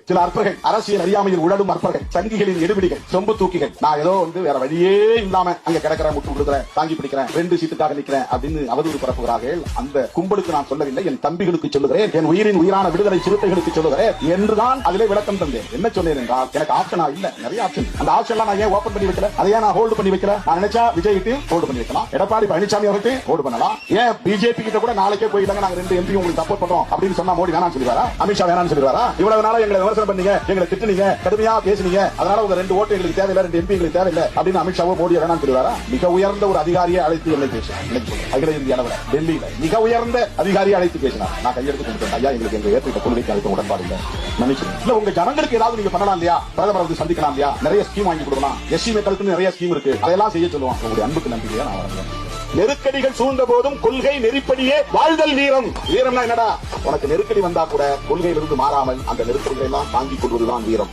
சில அற்பர்கள், அரசியல் அறியாமையில் உழலும் அற்பர்கள், சங்கிகளின் எடுபிடிகள், சொம்பு தூக்கிகள், நான் ஏதோ வேற வழியே இல்லாம அங்க கிடக்கிற முட்டு கொடுக்குறேன், தாங்கி பிடிக்கிறேன், 2 சீட்டுக்காக நிக்கிறேன் அப்படின்னு அவதூறு பரப்புகிறார்கள். அந்த கும்பலுக்கு நான் சொல்லவில்லை, என் தம்பிகளுக்கு சொல்லுகிறேன், என் உயிரின் உயிரான விடுதலை சிறுத்தைகளுக்கு சொல்லுகிறேன் என்றுதான் அதிலே விளக்கம் தந்தேன். என்ன சொன்னேன் என்றால், எனக்கு ஆப்ஷனா இல்ல, நிறைய ஆப்ஷன். அந்த ஆப்ஷன்லாம் நான் ஏன் ஓபன் பண்ணி வைக்கல, அதை நான் ஹோல்டு பண்ணி வைக்கல. நான் நினைச்சா விஜய் கிட்ட ஹோல்டு பண்ணி வைக்கலாம், எடப்பாடி பழனிசாமி அவருக்கு ஹோல்டு பண்ணலாம், ஏன் பிஜேபி கிட்ட கூட நாளைக்கே போயிட்டாங்க, நாங்க 2 எம்பி உங்களுக்கு சப்போர்ட் பண்றோம் அப்படின்னு சொன்னா மோடி வேணாம்னு சொல்லுவாரா, அமித்ஷா வேணாம்னு சொல்லுவாரா? இவ்வளவு நாளா எங்களை விமர்சனம் பண்ணீங்க, எங்களை திட்டுனீங்க, கடுமையா பேசுனீங்க, அதனால உங்க 2 ஓட்டு எங்களுக்கு தேவையில்லை, 2 எம்பி எங்களுக்கு தேவையில்லை அப்படின்னு அமித்ஷாவோ மோடி வேணாம்னு சொல்லுவாரா? மிக உயர்ந்த ஒரு அதிகாரியை அழைத்து என்னை பேசினார். அகில இந்திய அளவில் டெல்லியில மிக உயர்ந்த அதிகாரியை அழைத்து பேசினார். நான் கையெழுத்து கொடுத்தேன், ஐயா எங்களுக்கு எங்க ஏற்ற கொள்கைக்கு அழைத்த உடன்பாடு இல்லை, மன்னிச்சுங்க. இல்ல உங்க ஜனங்களுக்கு ஏதாவது நீங்க பண்ணலாம் இல்லையா, பிரதமர் வந்து சந்திக்கலாம் இல்லையா, நிறைய ஸ்கீம் வாங்கி கொடுக்கலாம், எஸ்சி மக்களுக்கு நிறைய ஸ்கீம் இருக்கு, அதெல்லாம் செய்ய சொல்லுவான். உங்களுடைய அன்புக்கு நம்பிக்கையா நான் வரேன். நெருக்கடிகள் சூழ்ந்த போதும் கொள்கை நெறிப்படியே வாழ்தல் வீரம். வீரம்னா என்னடா, உனக்கு நெருக்கடி வந்தா கூட கொள்கையிலிருந்து மாறாமல் அந்த நெருக்கடிகளை எல்லாம் தாங்கிக் கொள்வதுதான் வீரம்.